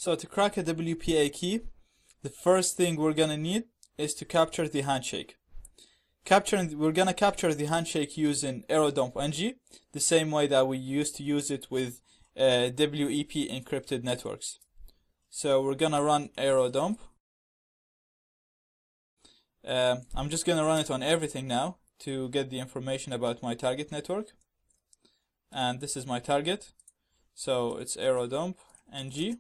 So to crack a WPA key, the first thing we're gonna need is to capture the handshake. We're gonna capture the handshake using AeroDump-ng, the same way that we used to use it with WEP encrypted networks. So we're gonna run AeroDump. I'm just gonna run it on everything now to get the information about my target network. And this is my target. So it's AeroDump-ng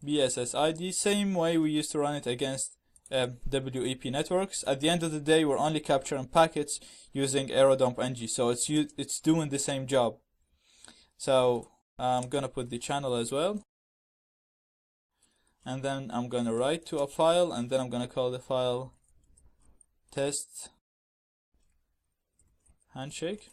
BSSID, same way we used to run it against WEP networks. At the end of the day, we're only capturing packets using AeroDump-ng, so it's doing the same job. So I'm gonna put the channel as well, and then I'm gonna write to a file, and then I'm gonna call the file test handshake,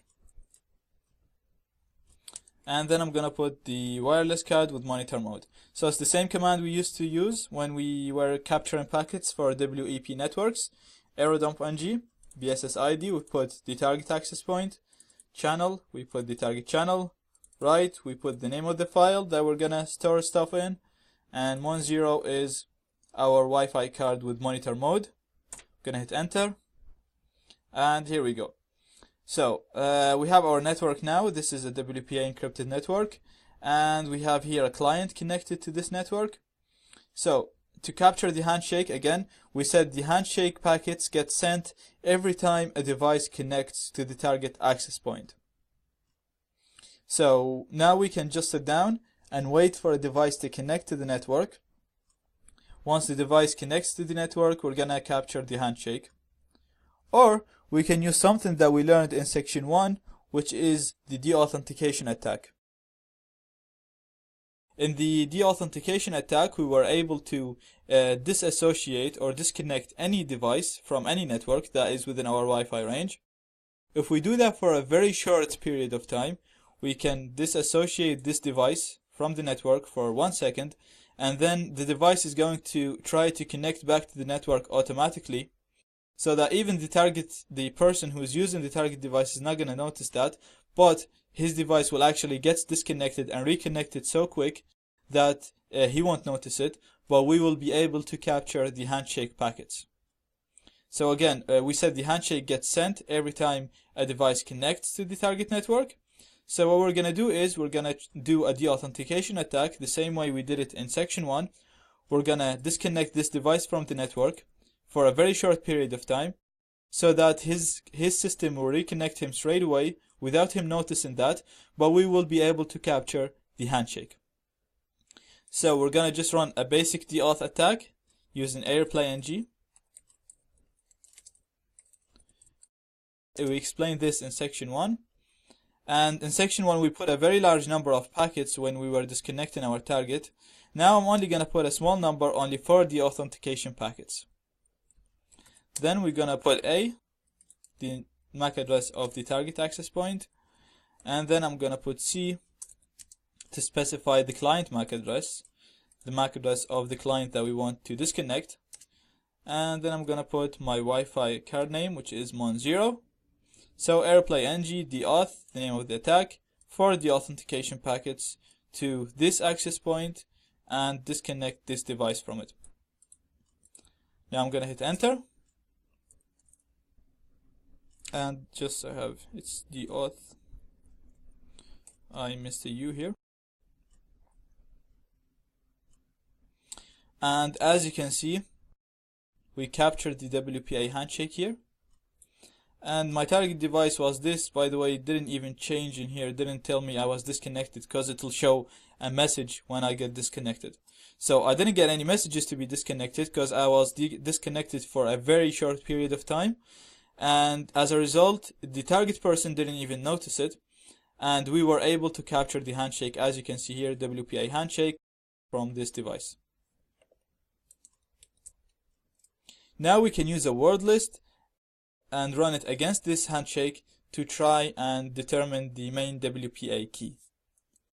and then I'm gonna put the wireless card with monitor mode. So it's the same command we used to use when we were capturing packets for WEP networks. AeroDump-ng BSSID, we put the target access point. Channel, we put the target channel. Write, we put the name of the file that we're gonna store stuff in, and 10 is our Wi-Fi card with monitor mode. Gonna hit enter, and here we go. So we have our network now. This is a WPA encrypted network, and we have here a client connected to this network. So to capture the handshake, again, we said the handshake packets get sent every time a device connects to the target access point. So now we can just sit down and wait for a device to connect to the network. Once the device connects to the network, we're gonna capture the handshake. Or we can use something that we learned in section 1, which is the deauthentication attack. In the deauthentication attack, we were able to disassociate or disconnect any device from any network that is within our Wi-Fi range. If we do that for a very short period of time, we can disassociate this device from the network for 1 second, and then the device is going to try to connect back to the network automatically, so that even the person who is using the target device is not going to notice that, but his device will actually get disconnected and reconnected so quick that he won't notice it, but we will be able to capture the handshake packets. So again, we said the handshake gets sent every time a device connects to the target network. So what we're going to do is we're going to do a deauthentication attack the same way we did it in section 1. We're going to disconnect this device from the network for a very short period of time, so that his system will reconnect him straight away without him noticing that, but we will be able to capture the handshake. So we're gonna just run a basic deauth attack using AirPlay-ng. We explained this in section 1, and in section 1 we put a very large number of packets when we were disconnecting our target. Now I'm only gonna put a small number, only 4 deauthentication packets. Then we're gonna put the MAC address of the target access point, and then I'm gonna put C to specify the client MAC address, the MAC address of the client that we want to disconnect, and then I'm gonna put my Wi-Fi card name, which is Mon0. So AirPlay-ng deauth, the name of the attack, 4 deauthentication packets to this access point and disconnect this device from it. Now I'm gonna hit enter. And just I have it's deauth. I missed a U here. And as you can see, we captured the WPA handshake here. And my target device was this. By the way, it didn't even change in here. It didn't tell me I was disconnected, because it will show a message when I get disconnected. So I didn't get any messages to be disconnected because I was disconnected for a very short period of time. And as a result, the target person didn't even notice it, and we were able to capture the handshake, as you can see here, WPA handshake, from this device. Now we can use a word list and run it against this handshake to try and determine the main WPA key.